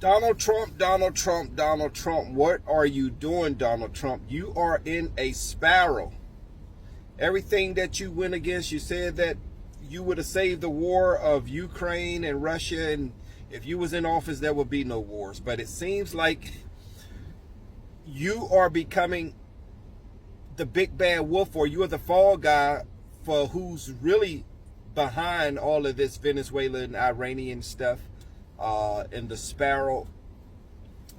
Donald Trump, Donald Trump, Donald Trump. What are you doing, Donald Trump? You are in a spiral. Everything that you went against, you said that you would have saved the war of Ukraine and Russia, and if you was in office, there would be no wars. But it seems like you are becoming the big bad wolf, or you are the fall guy for who's really behind all of this Venezuelan, Iranian stuff, and the spiral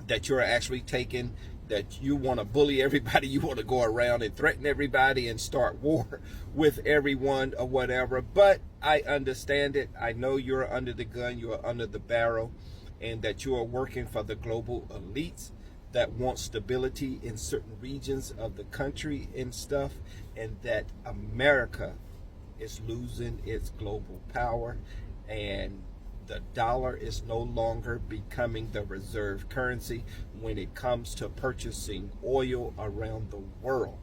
that you're actually taking, that you want to bully everybody, you want to go around and threaten everybody and start war with everyone or whatever. But I understand it. I know you're under the gun, you're under the barrel, and that you are working for the global elites that want stability in certain regions of the country and stuff, and that America is losing its global power, and the dollar is no longer becoming the reserve currency when it comes to purchasing oil around the world.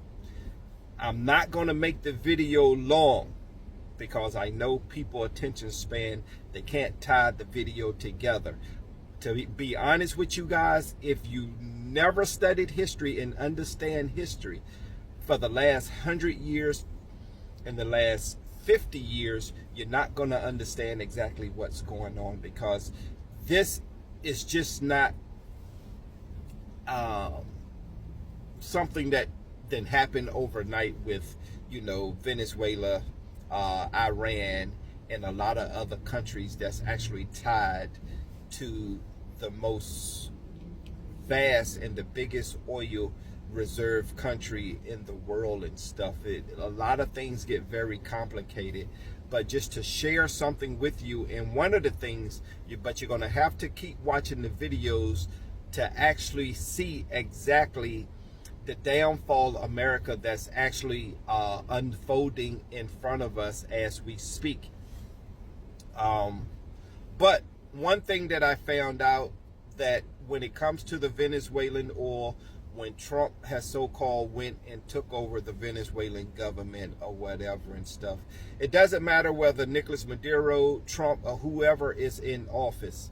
I'm not going to make the video long because I know people attention span, they can't tie the video together. To be honest with you guys, if you never studied history and understand history for the last 100 years and the last 50 years, you're not going to understand exactly what's going on, because this is just not something that then happened overnight with, Venezuela, Iran, and a lot of other countries that's actually tied to the most vast and the biggest oil reserve country in the world and stuff. A lot of things get very complicated, but just to share something with you, and one of the things, but you're going to have to keep watching the videos to actually see exactly the downfall of America that's actually unfolding in front of us as we speak. But one thing that I found out, that when it comes to the Venezuelan oil, when Trump has so-called went and took over the Venezuelan government or whatever and stuff, it doesn't matter whether Nicolas Maduro, Trump, or whoever is in office.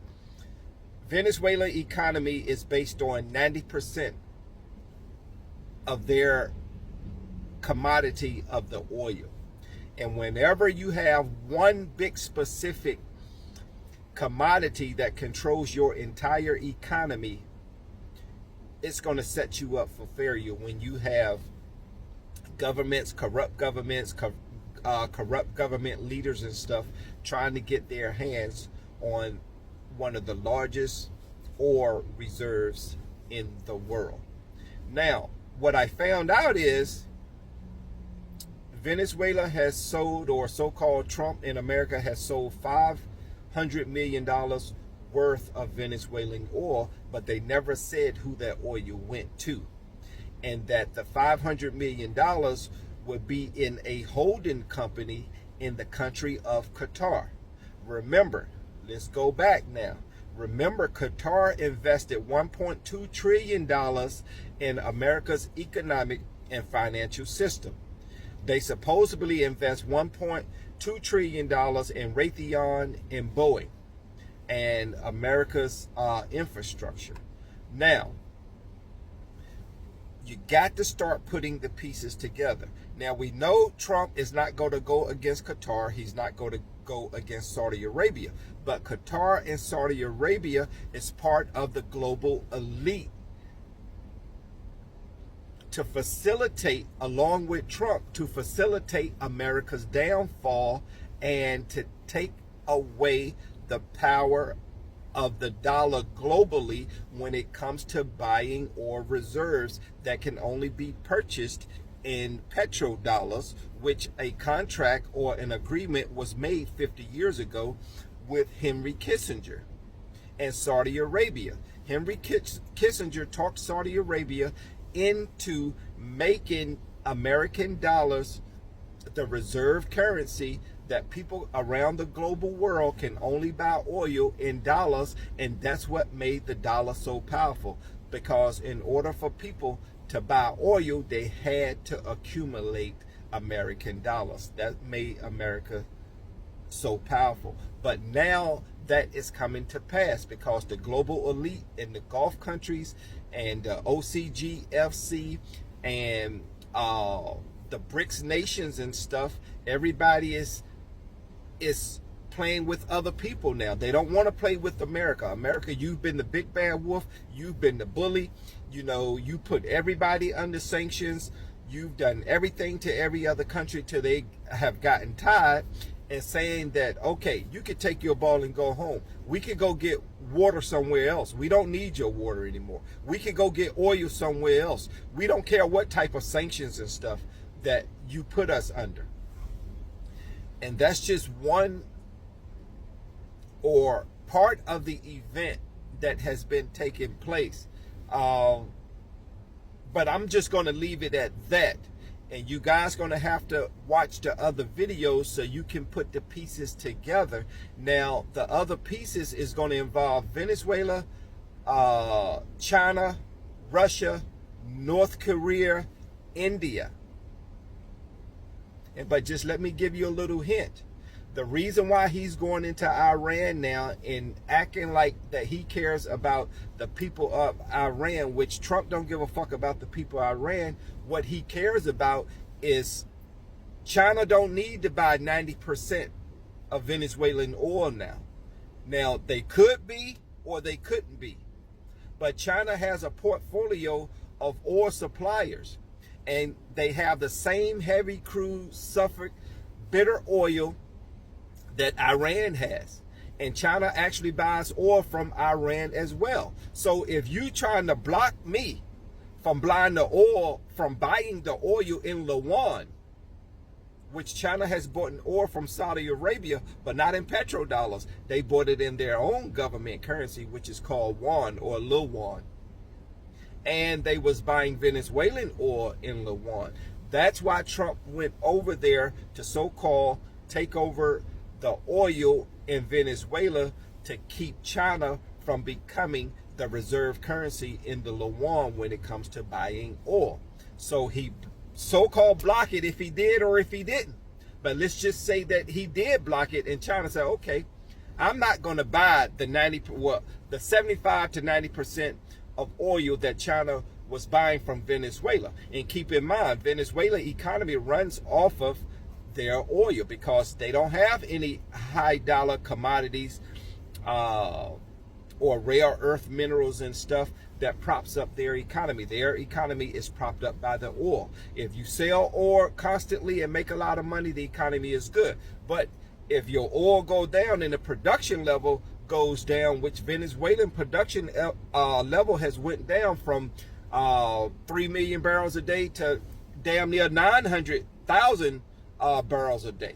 Venezuelan economy is based on 90% of their commodity of the oil. And whenever you have one big specific commodity that controls your entire economy, it's going to set you up for failure when you have governments, corrupt government leaders and stuff trying to get their hands on one of the largest oil reserves in the world. Now, what I found out is Venezuela has sold, or so-called Trump in America has sold $500 million worth of Venezuelan oil, but they never said who that oil went to, and that the $500 million would be in a holding company in the country of Qatar. Remember, let's go back now. Remember, Qatar invested $1.2 trillion in America's economic and financial system. They supposedly invest $1.2 trillion in Raytheon and Boeing and America's infrastructure. Now, you got to start putting the pieces together. Now, we know Trump is not going to go against Qatar. He's not going to go against Saudi Arabia. But Qatar and Saudi Arabia is part of the global elite to facilitate, along with Trump, to facilitate America's downfall and to take away the power of the dollar globally when it comes to buying oil reserves that can only be purchased in petrodollars, which a contract or an agreement was made 50 years ago with Henry Kissinger and Saudi Arabia. Henry Kissinger talked Saudi Arabia into making American dollars the reserve currency, that people around the global world can only buy oil in dollars, and that's what made the dollar so powerful, because in order for people to buy oil, they had to accumulate American dollars. That made America so powerful. But now that is coming to pass because the global elite in the Gulf countries and OCGFC and the BRICS nations and stuff, everybody is playing with other people now. They don't want to play with America. America, you've been the big bad wolf. You've been the bully. You know, you put everybody under sanctions. You've done everything to every other country till they have gotten tired and saying that, okay, you could take your ball and go home. We could go get water somewhere else. We don't need your water anymore. We could go get oil somewhere else. We don't care what type of sanctions and stuff that you put us under. And that's just one or part of the event that has been taking place. But I'm just going to leave it at that. And you guys going to have to watch the other videos so you can put the pieces together. Now, the other pieces is going to involve Venezuela, China, Russia, North Korea, India. But just let me give you a little hint. The reason why he's going into Iran now and acting like that he cares about the people of Iran, which Trump don't give a fuck about the people of Iran. What he cares about is China don't need to buy 90% of Venezuelan oil now. Now, they could be or they couldn't be. But China has a portfolio of oil suppliers. And they have the same heavy crude Suffolk bitter oil that Iran has. And China actually buys oil from Iran as well. So if you trying to block me from buying the oil in Lawan, which China has bought an oil from Saudi Arabia, but not in petrodollars. They bought it in their own government currency, which is called yuan or Luwan. And they was buying Venezuelan oil in Lawan. That's why Trump went over there to so-called take over the oil in Venezuela to keep China from becoming the reserve currency in the Luwan when it comes to buying oil. So he so-called block it if he did or if he didn't. But let's just say that he did block it and China said, okay, I'm not going to buy the 75 to 90% of oil that China was buying from Venezuela. And keep in mind, Venezuela economy runs off of their oil because they don't have any high dollar commodities or rare earth minerals and stuff that props up their economy. Their economy is propped up by the oil. If you sell oil constantly and make a lot of money, the economy is good. But if your oil go down and the production level goes down, which Venezuelan production level has went down from 3 million barrels a day to damn near 900,000 barrels a day.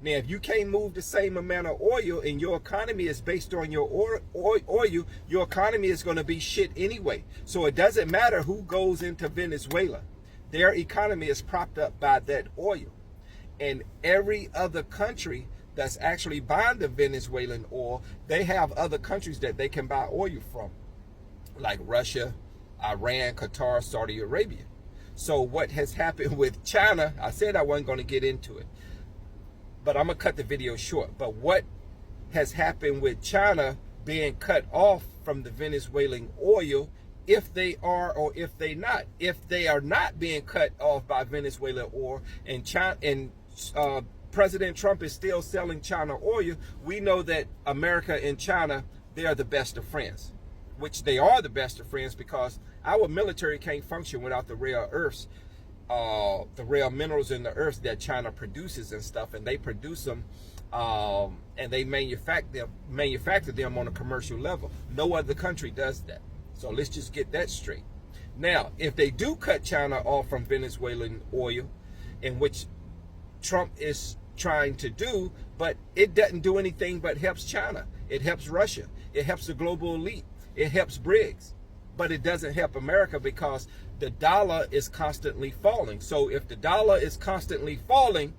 Now, if you can't move the same amount of oil and your economy is based on your oil, your economy is going to be shit anyway. So it doesn't matter who goes into Venezuela. Their economy is propped up by that oil. And every other country that's actually buying the Venezuelan oil, they have other countries that they can buy oil from, like Russia, Iran, Qatar, Saudi Arabia. So what has happened with China, I said I wasn't going to get into it, but I'm going to cut the video short. But what has happened with China being cut off from the Venezuelan oil, if they are or if they not. If they are not being cut off by Venezuela oil and China and President Trump is still selling China oil, we know that America and China, they are the best of friends, which they are the best of friends because our military can't function without the rare earths, the rare minerals in the earth that China produces and stuff, and they produce them and they manufacture them on a commercial level. No other country does that. So let's just get that straight. Now, if they do cut China off from Venezuelan oil, in which Trump is trying to do, but it doesn't do anything but helps China. It helps Russia. It helps the global elite. It helps BRICS. But it doesn't help America because the dollar is constantly falling. So if the dollar is constantly falling,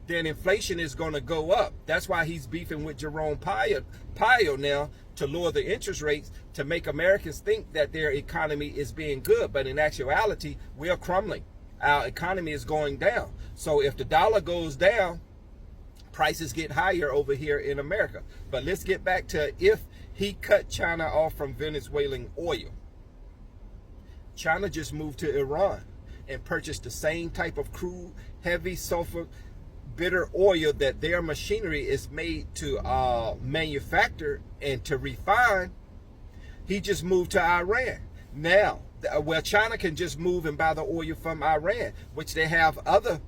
then inflation is going to go up. That's why he's beefing with Jerome Powell now to lower the interest rates to make Americans think that their economy is being good. But in actuality, we are crumbling. Our economy is going down. So if the dollar goes down, prices get higher over here in America. But let's get back to if he cut China off from Venezuelan oil. China just moved to Iran and purchased the same type of crude, heavy sulfur, bitter oil that their machinery is made to manufacture and to refine. He just moved to Iran. Now, well, China can just move and buy the oil from Iran, which they have other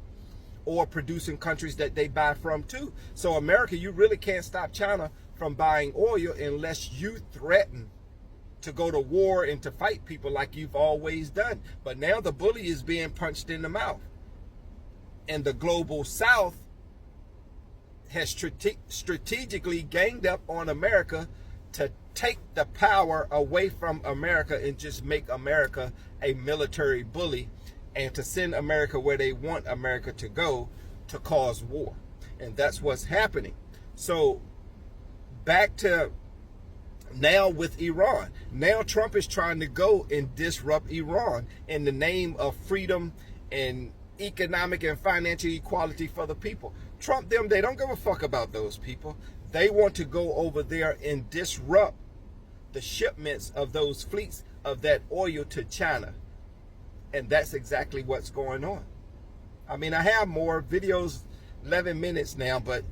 oil producing countries that they buy from too. So America, you really can't stop China from buying oil unless you threaten to go to war and to fight people like you've always done. But now the bully is being punched in the mouth. And the global South has strategically ganged up on America to take the power away from America and just make America a military bully and to send America where they want America to go to cause war. And that's what's happening. So back to now with Iran. Now Trump is trying to go and disrupt Iran in the name of freedom and economic and financial equality for the people. Trump, they don't give a fuck about those people. They want to go over there and disrupt the shipments of those fleets of that oil to China. And that's exactly what's going on. I mean, I have more videos, 11 minutes now, but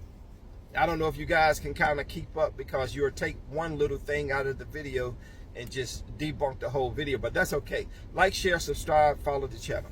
I don't know if you guys can kind of keep up because you'll take one little thing out of the video and just debunk the whole video, but that's okay. Like, share, subscribe, follow the channel.